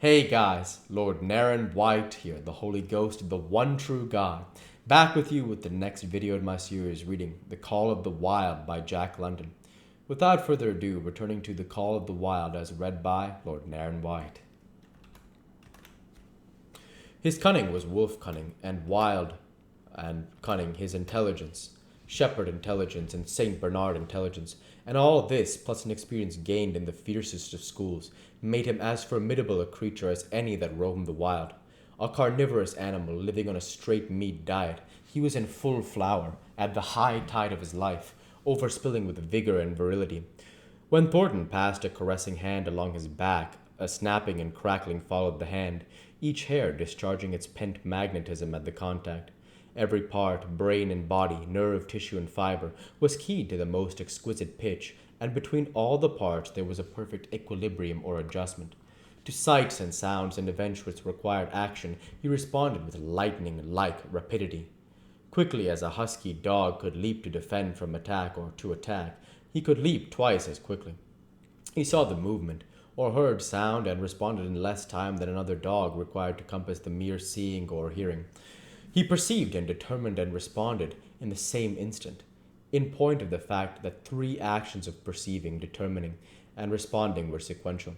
Hey guys, Lord Naren White here, the Holy Ghost of the one true God, back with you with the next video in my series reading The Call of the Wild by Jack London. Without further ado, returning to The Call of the Wild as read by Lord Naren White. His cunning was wolf cunning, and wild and cunning his intelligence, shepherd intelligence, and Saint Bernard intelligence, and all this, plus an experience gained in the fiercest of schools, made him as formidable a creature as any that roamed the wild. A carnivorous animal living on a straight meat diet, he was in full flower, at the high tide of his life, overspilling with vigor and virility. When Thornton passed a caressing hand along his back, a snapping and crackling followed the hand, each hair discharging its pent magnetism at the contact. Every part, brain and body, nerve, tissue, and fiber, was keyed to the most exquisite pitch, and between all the parts there was a perfect equilibrium or adjustment. To sights and sounds and events which required action, he responded with lightning-like rapidity. Quickly as a husky dog could leap to defend from attack or to attack, he could leap twice as quickly. He saw the movement, or heard sound, and responded in less time than another dog required to compass the mere seeing or hearing. He perceived and determined and responded in the same instant, in point of the fact that three actions of perceiving, determining, and responding were sequential,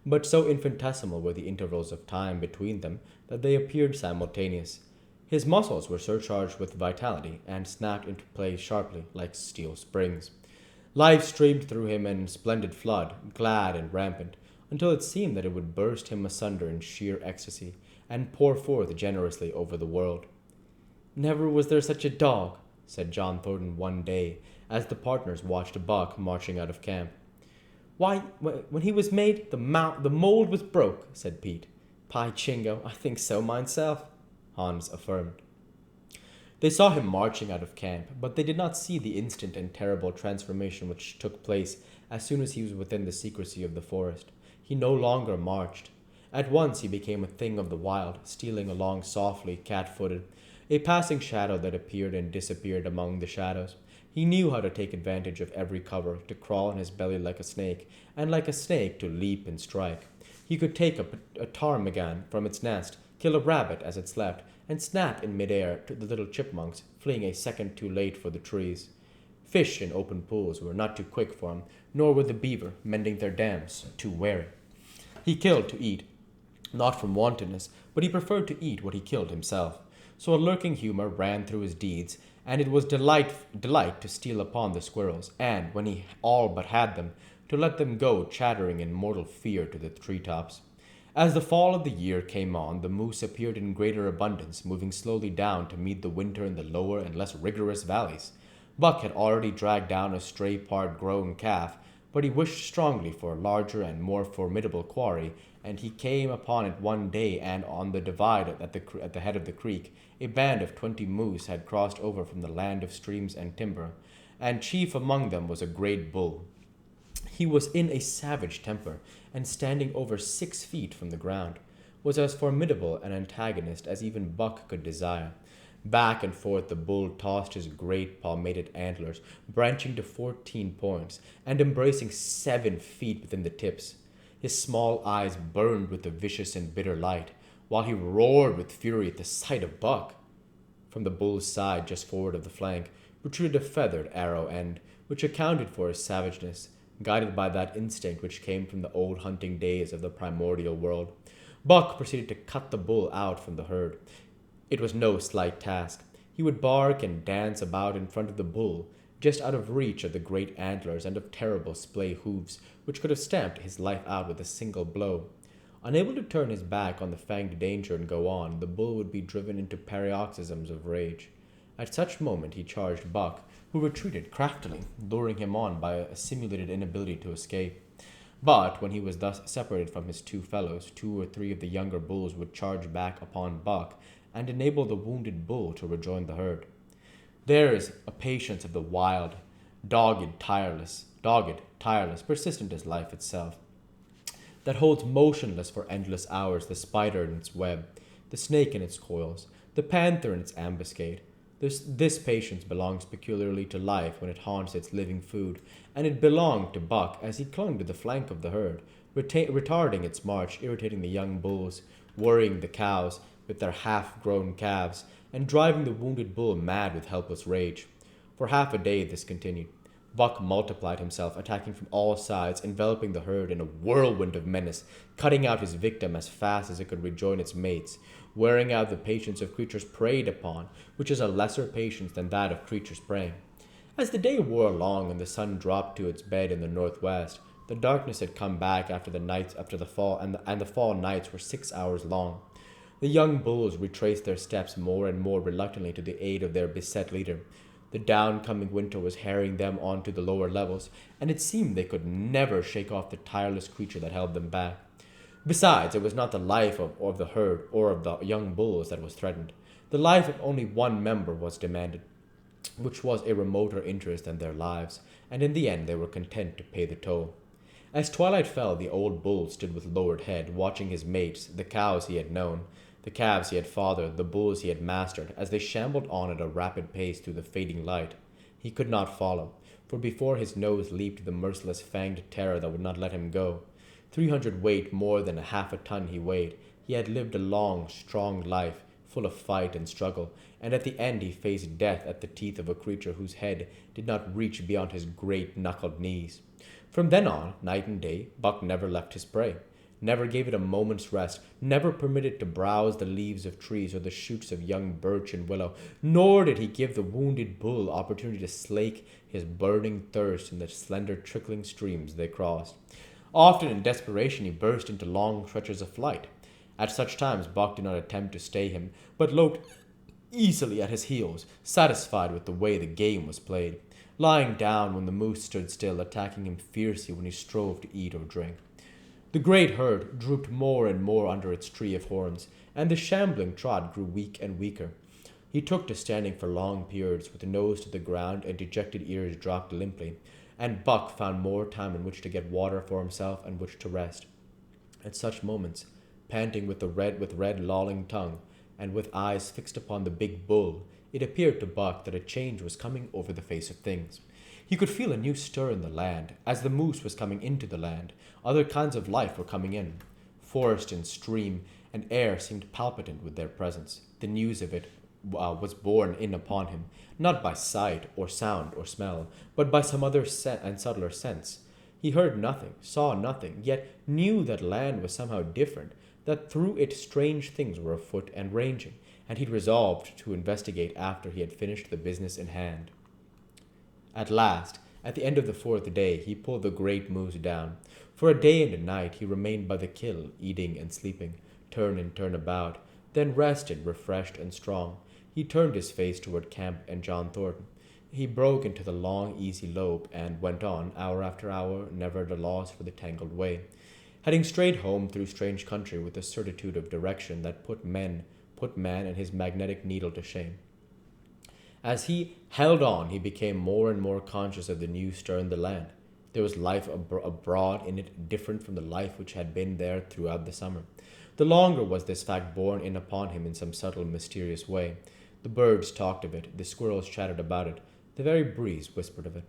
but so infinitesimal were the intervals of time between them that they appeared simultaneous. His muscles were surcharged with vitality and snapped into place sharply like steel springs. Life streamed through him in splendid flood, glad and rampant, until it seemed that it would burst him asunder in sheer ecstasy and pour forth generously over the world. "Never was there such a dog," said John Thornton one day, as the partners watched Buck marching out of camp. "Why, when he was made, the mold was broke," said Pete. "Py Chingo, I think so myself," Hans affirmed. They saw him marching out of camp, but they did not see the instant and terrible transformation which took place as soon as he was within the secrecy of the forest. He no longer marched. At once he became a thing of the wild, stealing along softly, cat-footed, a passing shadow that appeared and disappeared among the shadows. He knew how to take advantage of every cover, to crawl on his belly like a snake, and like a snake to leap and strike. He could take a ptarmigan from its nest, kill a rabbit as it slept, and snap in midair to the little chipmunks, fleeing a second too late for the trees. Fish in open pools were not too quick for him, nor were the beaver, mending their dams, too wary. He killed to eat, not from wantonness, but he preferred to eat what he killed himself. So a lurking humor ran through his deeds, and it was delight to steal upon the squirrels, and, when he all but had them, to let them go chattering in mortal fear to the treetops. As the fall of the year came on, the moose appeared in greater abundance, moving slowly down to meet the winter in the lower and less rigorous valleys. Buck had already dragged down a stray part-grown calf, but he wished strongly for a larger and more formidable quarry, and he came upon it one day, and on the divide at the head of the creek, a band of 20 moose had crossed over from the land of streams and timber, and chief among them was a great bull. He was in a savage temper, and standing over 6 feet from the ground, was as formidable an antagonist as even Buck could desire. Back and forth the bull tossed his great palmated antlers, branching to 14 points, and embracing 7 feet within the tips. His small eyes burned with a vicious and bitter light, while he roared with fury at the sight of Buck. From the bull's side, just forward of the flank, protruded a feathered arrow end, which accounted for his savageness, guided by that instinct which came from the old hunting days of the primordial world. Buck proceeded to cut the bull out from the herd. It was no slight task. He would bark and dance about in front of the bull, just out of reach of the great antlers and of terrible splay hoofs, which could have stamped his life out with a single blow. Unable to turn his back on the fanged danger and go on, the bull would be driven into paroxysms of rage. At such moment he charged Buck, who retreated craftily, luring him on by a simulated inability to escape. But when he was thus separated from his two fellows, 2 or 3 of the younger bulls would charge back upon Buck and enable the wounded bull to rejoin the herd. There is a patience of the wild, dogged, tireless, persistent as life itself, that holds motionless for endless hours the spider in its web, the snake in its coils, the panther in its ambuscade. This patience belongs peculiarly to life when it haunts its living food, and it belonged to Buck as he clung to the flank of the herd, retarding its march, irritating the young bulls, worrying the cows with their half grown calves, and driving the wounded bull mad with helpless rage. For half a day this continued. Buck multiplied himself, attacking from all sides, enveloping the herd in a whirlwind of menace, cutting out his victim as fast as it could rejoin its mates, wearing out the patience of creatures preyed upon, which is a lesser patience than that of creatures preying. As the day wore along and the sun dropped to its bed in the northwest, the darkness had come back after the nights after the fall, and the fall nights were 6 hours long. The young bulls retraced their steps more and more reluctantly to the aid of their beset leader. The downcoming winter was harrying them on to the lower levels, and it seemed they could never shake off the tireless creature that held them back. Besides, it was not the life of the herd or of the young bulls that was threatened. The life of only one member was demanded, which was a remoter interest than their lives, and in the end they were content to pay the toll. As twilight fell, the old bull stood with lowered head, watching his mates, the cows he had known, the calves he had fathered, the bulls he had mastered, as they shambled on at a rapid pace through the fading light. He could not follow, for before his nose leaped the merciless fanged terror that would not let him go. 300 weight more than half a ton he weighed. He had lived a long, strong life, full of fight and struggle, and at the end he faced death at the teeth of a creature whose head did not reach beyond his great knuckled knees. From then on, night and day, Buck never left his prey, never gave it a moment's rest, never permitted to browse the leaves of trees or the shoots of young birch and willow, nor did he give the wounded bull opportunity to slake his burning thirst in the slender trickling streams they crossed. Often in desperation he burst into long stretches of flight. At such times Buck did not attempt to stay him, but loped easily at his heels, satisfied with the way the game was played, lying down when the moose stood still, attacking him fiercely when he strove to eat or drink. The great herd drooped more and more under its tree of horns, and the shambling trot grew weak and weaker. He took to standing for long periods, with nose to the ground and dejected ears dropped limply, and Buck found more time in which to get water for himself and which to rest. At such moments, panting with red lolling tongue, and with eyes fixed upon the big bull, it appeared to Buck that a change was coming over the face of things. He could feel a new stir in the land, as the moose was coming into the land. Other kinds of life were coming in. Forest and stream and air seemed palpitant with their presence. The news of it was borne in upon him, not by sight or sound or smell, but by some other and subtler sense. He heard nothing, saw nothing, yet knew that land was somehow different, that through it strange things were afoot and ranging, and he resolved to investigate after he had finished the business in hand. At last, at the end of the fourth day, he pulled the great moose down. For a day and a night he remained by the kill, eating and sleeping, turn and turn about, then rested, refreshed and strong. He turned his face toward camp and John Thornton. He broke into the long, easy lope and went on, hour after hour, never at a loss for the tangled way, heading straight home through strange country with a certitude of direction that put man and his magnetic needle to shame. As he held on, he became more and more conscious of the new stir in the land. There was life abroad in it, different from the life which had been there throughout the summer. The longer was this fact borne in upon him in some subtle, mysterious way. The birds talked of it, the squirrels chattered about it, the very breeze whispered of it.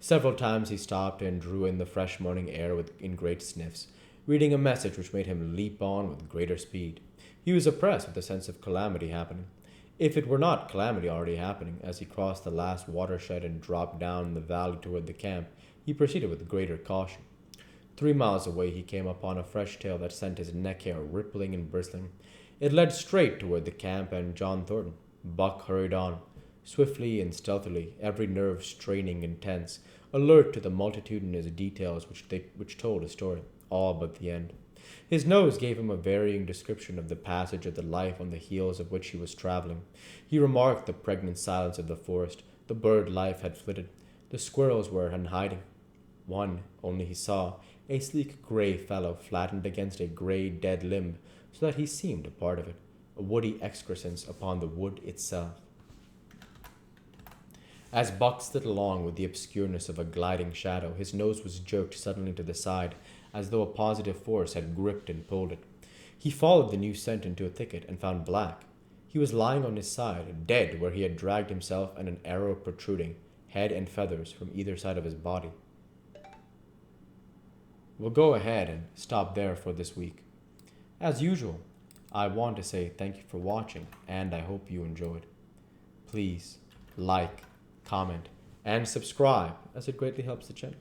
Several times he stopped and drew in the fresh morning air in great sniffs, reading a message which made him leap on with greater speed. He was oppressed with a sense of calamity happening. If it were not calamity already happening, as he crossed the last watershed and dropped down the valley toward the camp, he proceeded with greater caution. 3 miles away he came upon a fresh trail that sent his neck hair rippling and bristling. It led straight toward the camp and John Thornton. Buck hurried on, swiftly and stealthily, every nerve straining and tense, alert to the multitudinous details which told a story, all but the end. His nose gave him a varying description of the passage of the life on the heels of which he was traveling. He remarked the pregnant silence of the forest. The bird life had flitted. The squirrels were in hiding. One only he saw, a sleek gray fellow flattened against a gray dead limb, so that he seemed a part of it, a woody excrescence upon the wood itself. As Buck slid along with the obscureness of a gliding shadow, his nose was jerked suddenly to the side, as though a positive force had gripped and pulled it. He followed the new scent into a thicket and found Black. He was lying on his side, dead where he had dragged himself, and an arrow protruding, head and feathers, from either side of his body. we'll go ahead and stop there for this week. As usual, I want to say thank you for watching and I hope you enjoyed. Please like, comment, and subscribe as it greatly helps the channel.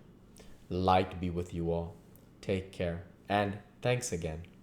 Light be with you all. Take care and thanks again.